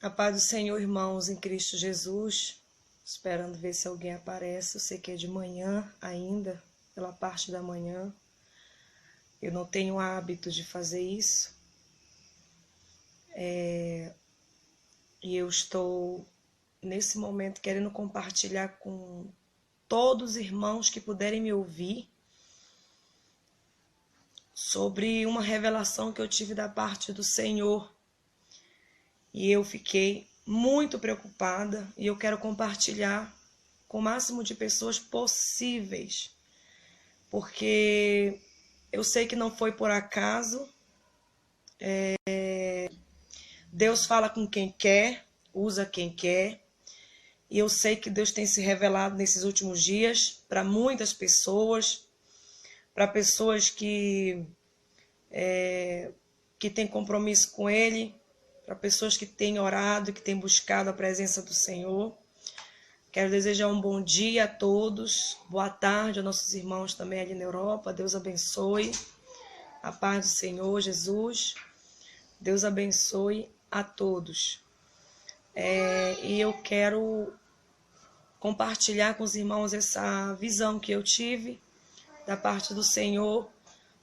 A paz do Senhor, irmãos, em Cristo Jesus. Esperando ver se alguém aparece. Eu sei que é de manhã ainda, pela parte da manhã. Eu não tenho hábito de fazer isso. E eu estou, nesse momento, querendo compartilhar com todos os irmãos que puderem me ouvir sobre uma revelação que eu tive da parte do Senhor. E eu fiquei muito preocupada e eu quero compartilhar com o máximo de pessoas possíveis, porque eu sei que não foi por acaso. Deus fala com quem quer, usa quem quer, e eu sei que Deus tem se revelado nesses últimos dias para muitas pessoas, para pessoas que têm compromisso com Ele, para pessoas que têm orado, que têm buscado a presença do Senhor. Quero desejar um bom dia a todos, boa tarde aos nossos irmãos também ali na Europa. Deus abençoe, a paz do Senhor Jesus. Deus abençoe a todos. E eu quero compartilhar com os irmãos essa visão que eu tive da parte do Senhor,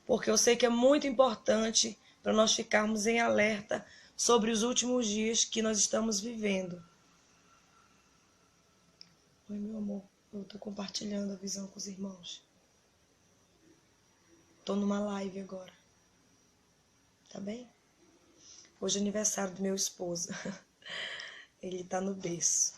porque eu sei que é muito importante para nós ficarmos em alerta sobre os últimos dias que nós estamos vivendo. Oi, meu amor, eu estou compartilhando a visão com os irmãos. Estou numa live agora. Tá bem? Hoje é aniversário do meu esposo. Ele está no berço.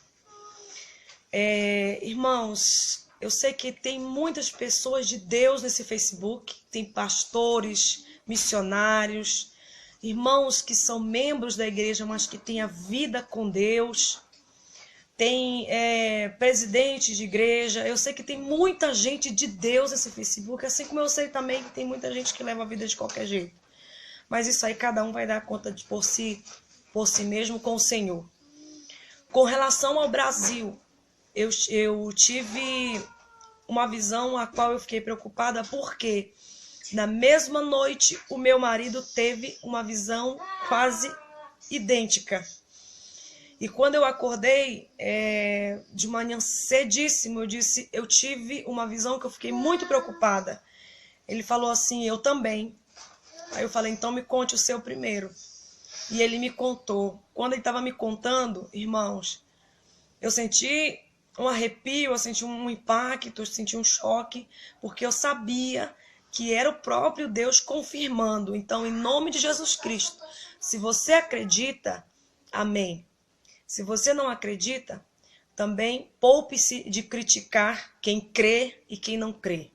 Irmãos, eu sei que tem muitas pessoas de Deus nesse Facebook. Tem pastores, missionários, irmãos que são membros da igreja, mas que têm a vida com Deus. Tem presidentes de igreja. Eu sei que tem muita gente de Deus nesse Facebook, assim como eu sei também que tem muita gente que leva a vida de qualquer jeito. Mas isso aí cada um vai dar conta por si mesmo com o Senhor. Com relação ao Brasil, eu tive uma visão a qual eu fiquei preocupada, porque na mesma noite o meu marido teve uma visão quase idêntica. E quando eu acordei de manhã cedíssimo, eu tive uma visão que eu fiquei muito preocupada. Ele falou assim, eu também. Aí eu falei, então me conte o seu primeiro. E ele me contou. Quando ele estava me contando, irmãos, eu senti um arrepio, eu senti um impacto, eu senti um choque, porque eu sabia que era o próprio Deus confirmando. Então, em nome de Jesus Cristo, se você acredita, amém. Se você não acredita, também poupe-se de criticar quem crê e quem não crê.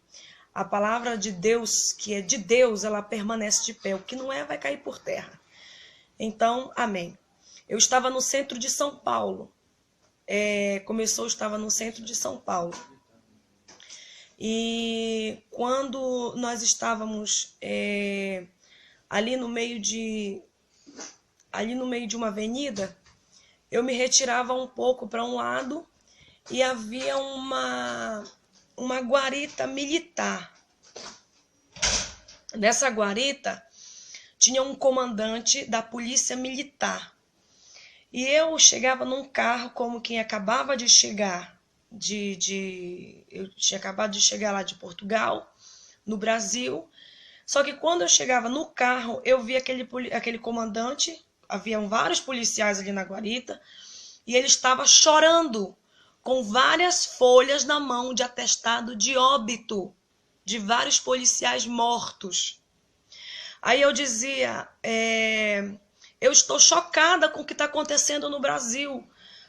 A palavra de Deus, que é de Deus, ela permanece de pé. O que não é, vai cair por terra. Então, amém. Eu estava no centro de São Paulo. Eu estava no centro de São Paulo. E quando nós estávamos ali no meio de uma avenida, eu me retirava um pouco para um lado e havia uma guarita militar. Nessa guarita tinha um comandante da polícia militar. E eu chegava num carro como quem acabava de chegar eu tinha acabado de chegar lá de Portugal, no Brasil. Só que quando eu chegava no carro, eu vi aquele comandante, haviam vários policiais ali na guarita, e ele estava chorando, com várias folhas na mão de atestado de óbito, de vários policiais mortos. Aí eu dizia, eu estou chocada com o que está acontecendo no Brasil.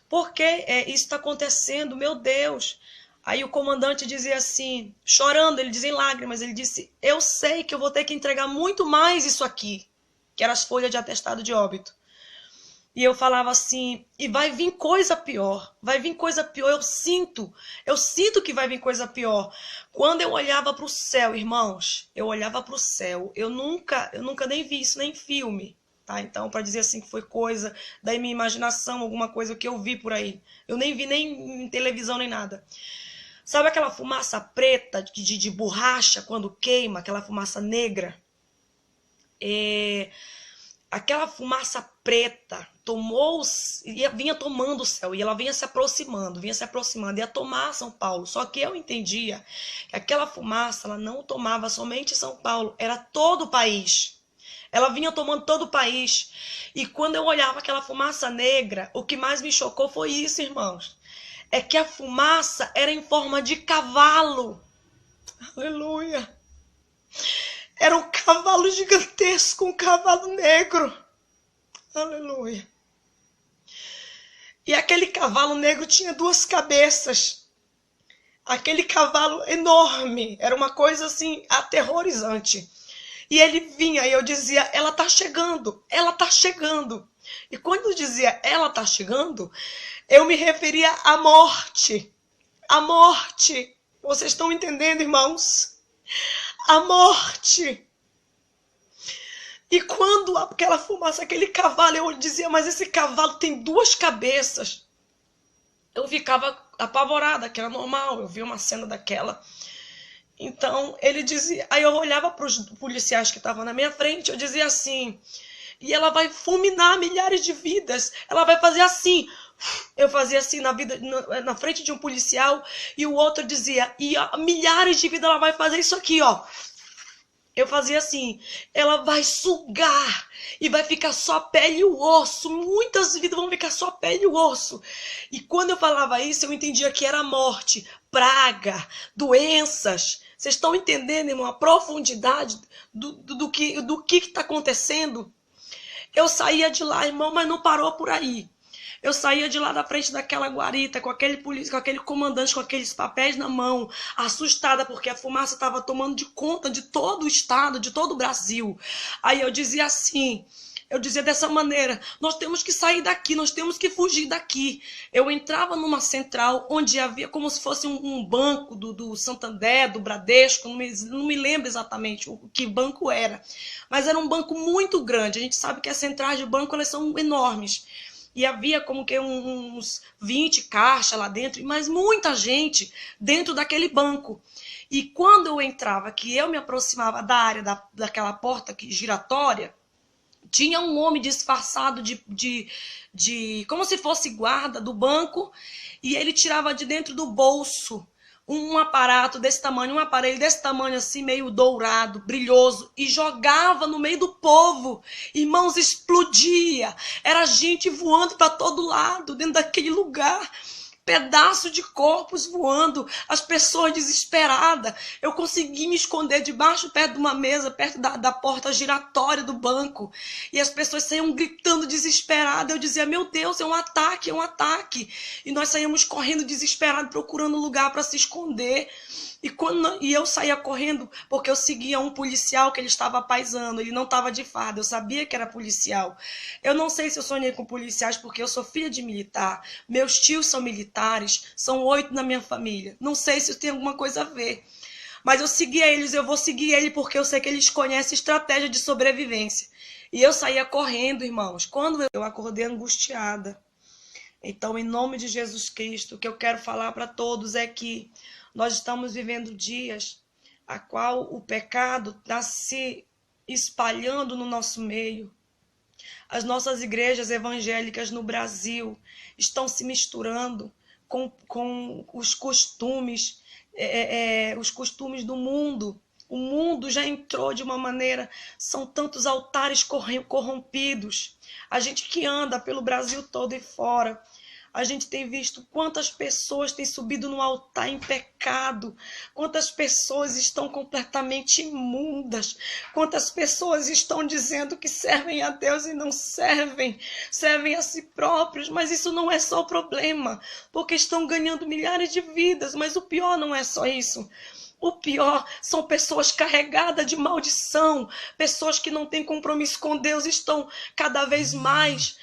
Por que isso está acontecendo? Meu Deus! Aí o comandante dizia assim, chorando, ele dizia em lágrimas, ele disse, eu sei que eu vou ter que entregar muito mais isso aqui, que eram as folhas de atestado de óbito. E eu falava assim, e vai vir coisa pior, eu sinto que vai vir coisa pior. Quando eu olhava para o céu, irmãos, eu nunca nem vi isso, nem em filme, tá? Então, para dizer assim que foi coisa da minha imaginação, alguma coisa que eu vi por aí, eu nem vi nem em televisão, nem nada. Sabe aquela fumaça preta de borracha quando queima, aquela fumaça negra? aquela fumaça preta vinha tomando o céu, e ela vinha se aproximando, ia tomar São Paulo. Só que eu entendia que aquela fumaça, ela não tomava somente São Paulo, era todo o país. Ela vinha tomando todo o país. E quando eu olhava aquela fumaça negra, o que mais me chocou foi isso, irmãos. É que a fumaça era em forma de cavalo. Aleluia. Era um cavalo gigantesco, um cavalo negro. Aleluia. E aquele cavalo negro tinha 2 cabeças. Aquele cavalo enorme. Era uma coisa assim, aterrorizante. E ele vinha e eu dizia, ela tá chegando, ela tá chegando. E quando eu dizia, ela tá chegando, eu me referia à morte. A morte. Vocês estão entendendo, irmãos? A morte. E quando aquela fumaça, aquele cavalo, eu dizia, mas esse cavalo tem 2 cabeças. Eu ficava apavorada, que era normal, eu via uma cena daquela. Então, ele dizia, aí eu olhava para os policiais que estavam na minha frente, eu dizia assim, e ela vai fulminar milhares de vidas, ela vai fazer assim. Eu fazia assim na frente de um policial, e o outro dizia, e milhares de vidas ela vai fazer isso aqui, ó. Eu fazia assim, ela vai sugar e vai ficar só pele e o osso. Muitas vidas vão ficar só pele e o osso. E quando eu falava isso, eu entendia que era morte, praga, doenças. Vocês estão entendendo, irmão, a profundidade do que está acontecendo? Eu saía de lá, irmão, mas não parou por aí. Eu saía de lá da frente daquela guarita, com aquele comandante, com aqueles papéis na mão, assustada, porque a fumaça estava tomando de conta de todo o estado, de todo o Brasil. Aí eu dizia assim, eu dizia dessa maneira, nós temos que sair daqui, nós temos que fugir daqui. Eu entrava numa central, onde havia como se fosse um banco do Santander, do Bradesco, não me lembro exatamente o que banco era, mas era um banco muito grande. A gente sabe que as centrais de banco, elas são enormes. E havia como que uns 20 caixas lá dentro, mas muita gente dentro daquele banco. E quando eu entrava, que eu me aproximava da área daquela porta giratória, tinha um homem disfarçado de como se fosse guarda do banco, e ele tirava de dentro do bolso um aparato desse tamanho, um aparelho desse tamanho assim, meio dourado, brilhoso, e jogava no meio do povo. Irmãos, explodia. Era gente voando para todo lado, dentro daquele lugar. Pedaço de corpos voando, as pessoas desesperadas. Eu consegui me esconder debaixo, perto de uma mesa, perto da porta giratória do banco. E as pessoas saíam gritando desesperadas. Eu dizia, meu Deus, é um ataque, é um ataque. E nós saíamos correndo desesperados, procurando lugar para se esconder. E eu saía correndo porque eu seguia um policial que ele estava paisando, ele não estava de farda, eu sabia que era policial. Eu não sei se eu sonhei com policiais porque eu sou filha de militar, meus tios são militares, são 8 na minha família. Não sei se tem alguma coisa a ver. Mas eu seguia eles, eu vou seguir ele porque eu sei que eles conhecem estratégia de sobrevivência. E eu saía correndo, irmãos, quando eu acordei angustiada. Então, em nome de Jesus Cristo, o que eu quero falar para todos é que nós estamos vivendo dias a qual o pecado está se espalhando no nosso meio. As nossas igrejas evangélicas no Brasil estão se misturando com os costumes do mundo. O mundo já entrou de uma maneira, são tantos altares corrompidos. A gente que anda pelo Brasil todo e fora, a gente tem visto quantas pessoas têm subido no altar em pecado, quantas pessoas estão completamente imundas, quantas pessoas estão dizendo que servem a Deus e não servem a si próprios, mas isso não é só o problema, porque estão ganhando milhares de vidas, mas o pior não é só isso. O pior são pessoas carregadas de maldição, pessoas que não têm compromisso com Deus, estão cada vez mais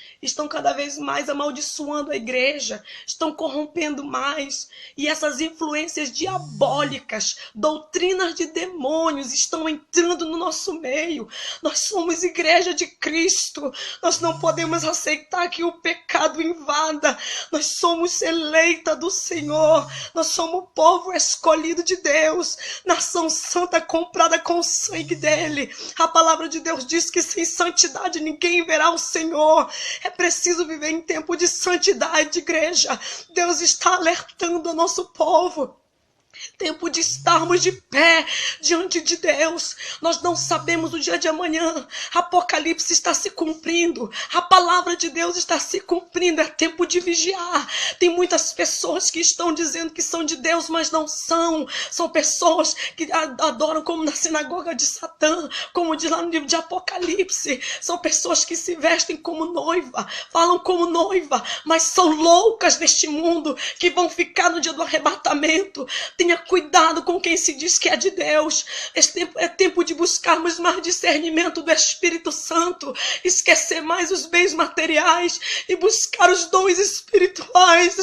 amaldiçoando a igreja, estão corrompendo mais. E essas influências diabólicas, doutrinas de demônios estão entrando no nosso meio. Nós somos igreja de Cristo, nós não podemos aceitar que o pecado invada. Nós somos eleita do Senhor, nós somos o povo escolhido de Deus. Deus, nação santa comprada com o sangue dele. A palavra de Deus diz que sem santidade ninguém verá o Senhor. É preciso viver em tempo de santidade, igreja. Deus está alertando o nosso povo. Tempo de estarmos de pé diante de Deus. Nós não sabemos o dia de amanhã. Apocalipse está se cumprindo. A palavra de Deus está se cumprindo. É tempo de vigiar. Tem muitas pessoas que estão dizendo que são de Deus, mas não são. São pessoas que adoram como na sinagoga de Satã, como diz lá no livro de Apocalipse. São pessoas que se vestem como noiva, falam como noiva, mas são loucas neste mundo, que vão ficar no dia do arrebatamento. Tenha cuidado com quem se diz que é de Deus. É tempo de buscarmos mais discernimento do Espírito Santo, esquecer mais os bens materiais e buscar os dons espirituais.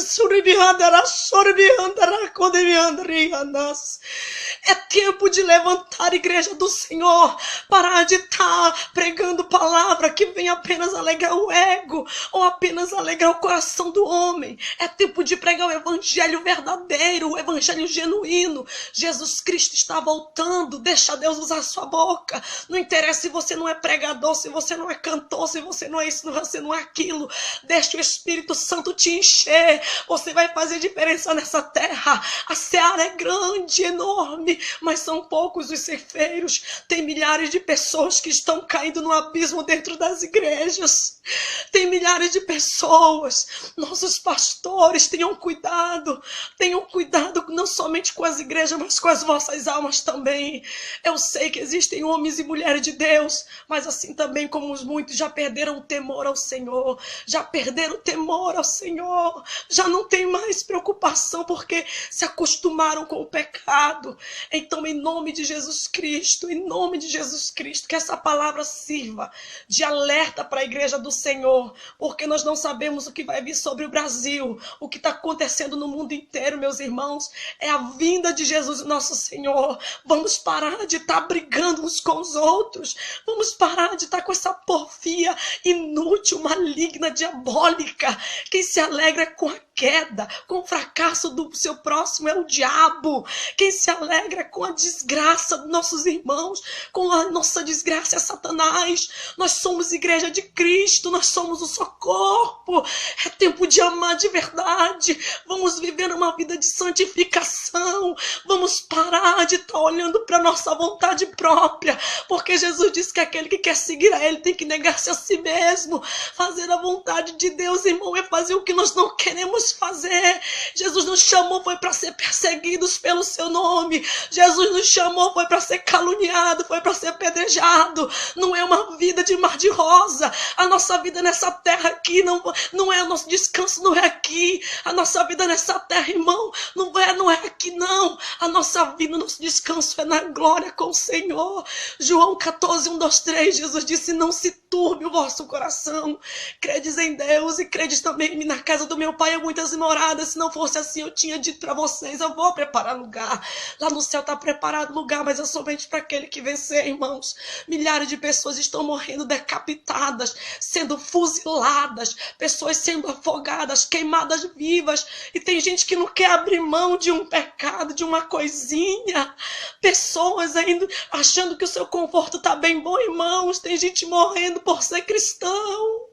É tempo de levantar a igreja do Senhor, parar de estar pregando palavra que vem apenas alegrar o ego ou apenas alegrar o coração do homem. É tempo de pregar o evangelho verdadeiro, o evangelho genuíno. Jesus Cristo está voltando. Deixa Deus usar a sua boca. Não interessa se você não é pregador, se você não é cantor, se você não é isso, se você não é aquilo. Deixa o Espírito Santo te encher. Você vai fazer diferença nessa terra. A seara é grande, enorme, mas são poucos os ceifeiros. Tem milhares de pessoas que estão caindo no abismo dentro das igrejas. Tem milhares de pessoas. Nossos pastores, tenham cuidado não somente com as igrejas, mas com as vossas almas também. Eu sei que existem homens e mulheres de Deus, mas assim também como os muitos já perderam o temor ao Senhor, já perderam o temor ao Senhor, já não tem mais preocupação porque se acostumaram com o pecado. Então, em nome de Jesus Cristo, que essa palavra sirva de alerta para a igreja do Senhor, porque nós não sabemos o que vai vir sobre o Brasil, o que está acontecendo no mundo inteiro, meus irmãos. É a vinda de Jesus, nosso Senhor. Vamos parar de estar brigando uns com os outros. Vamos parar de estar com essa porfia inútil, maligna, diabólica. Quem se alegra com a queda, com o fracasso do seu próximo é o diabo. Quem se alegra com a desgraça dos nossos irmãos, com a nossa desgraça é Satanás. Nós somos igreja de Cristo, nós somos o seu corpo. É tempo de amar de verdade. Vamos viver uma vida de santificação. Vamos parar de estar olhando para a nossa vontade própria, porque Jesus disse que aquele que quer seguir a Ele tem que negar-se a si mesmo. Fazer a vontade de Deus, irmão, é fazer o que nós não queremos fazer. Jesus nos chamou foi para ser perseguidos pelo seu nome. Jesus nos chamou foi para ser caluniado, foi para ser apedrejado. Não é uma vida de mar de rosa. A nossa vida nessa terra aqui não é o nosso descanso, não é aqui. A nossa vida nessa terra, irmão, não é aqui não. A nossa vida, nosso descanso é na glória com o Senhor. João 14, 1, 2, 3, Jesus disse: não se turbe o vosso coração. Credes em Deus e credes também em mim. Na casa do meu pai há muitas moradas. Se não fosse assim, eu tinha dito para vocês: eu vou preparar lugar. Lá no céu está preparado lugar, mas é somente para aquele que vencer, irmãos. Milhares de pessoas estão morrendo decapitadas, sendo fuziladas, pessoas sendo afogadas, queimadas vivas. E tem gente que não quer abrir mão de um pecado, de uma coisinha. Pessoas ainda achando que o seu conforto está bem bom, irmãos. Tem gente morrendo por ser cristão.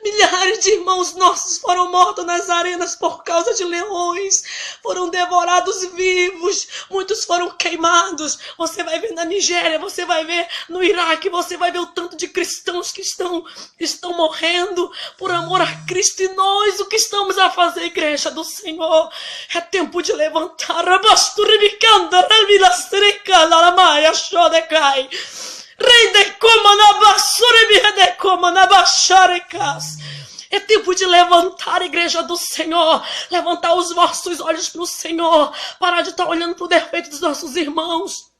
Milhares de irmãos nossos foram mortos nas arenas por causa de leões, foram devorados vivos, muitos foram queimados. Você vai ver na Nigéria, você vai ver no Iraque, você vai ver o tanto de cristãos que estão morrendo por amor a Cristo. E nós, o que estamos a fazer, igreja do Senhor? É tempo de levantar. É tempo de levantar a igreja do Senhor, levantar os vossos olhos para o Senhor, parar de estar olhando para o defeito dos nossos irmãos.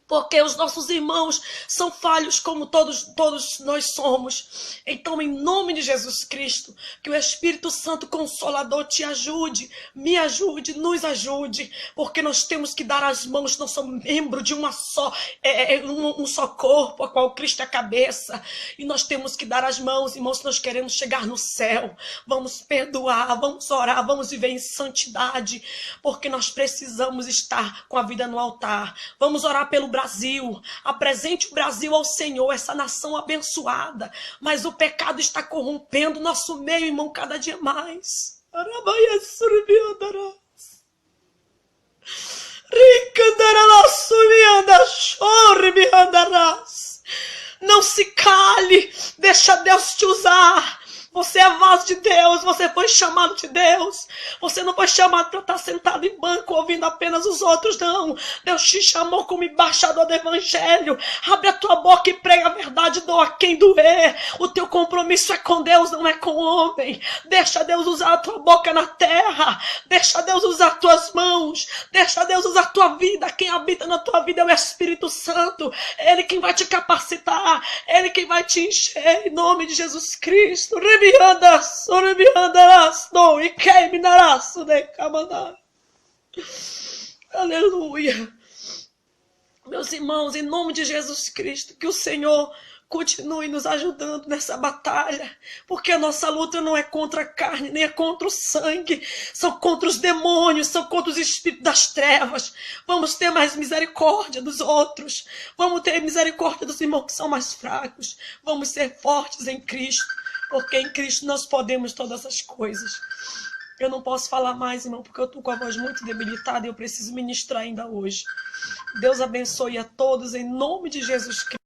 porque os nossos irmãos são falhos como todos nós somos. Então, em nome de Jesus Cristo, que o Espírito Santo Consolador te ajude, me ajude, nos ajude, porque nós temos que dar as mãos, nós somos membros de um só corpo, a qual Cristo é a cabeça, e nós temos que dar as mãos, irmãos, se nós queremos chegar no céu. Vamos perdoar, vamos orar, vamos viver em santidade, porque nós precisamos estar com a vida no altar. Vamos orar pelo Brasil, apresente o Brasil ao Senhor, essa nação abençoada, mas o pecado está corrompendo nosso meio, irmão, cada dia mais. Não se cale, deixa Deus te usar. Você é vaso de Deus, você foi chamado de Deus. Você não foi chamado para estar sentado em banco ouvindo apenas os outros, não. Deus te chamou como embaixador do Evangelho. Abre a tua boca e prega a verdade, doa quem doer. O teu compromisso é com Deus, não é com o homem. Deixa Deus usar a tua boca na terra. Deixa Deus usar as tuas mãos. Deixa Deus usar a tua vida. Quem habita na tua vida é o Espírito Santo. Ele quem vai te capacitar. Ele quem vai te encher. Em nome de Jesus Cristo. Aleluia. Meus irmãos, em nome de Jesus Cristo, que o Senhor continue nos ajudando nessa batalha, porque a nossa luta não é contra a carne, nem é contra o sangue, são contra os demônios, são contra os espíritos das trevas. Vamos ter mais misericórdia dos outros, vamos ter misericórdia dos irmãos que são mais fracos, vamos ser fortes em Cristo, porque em Cristo nós podemos todas essas coisas. Eu não posso falar mais, irmão, porque eu estou com a voz muito debilitada e eu preciso ministrar ainda hoje. Deus abençoe a todos em nome de Jesus Cristo.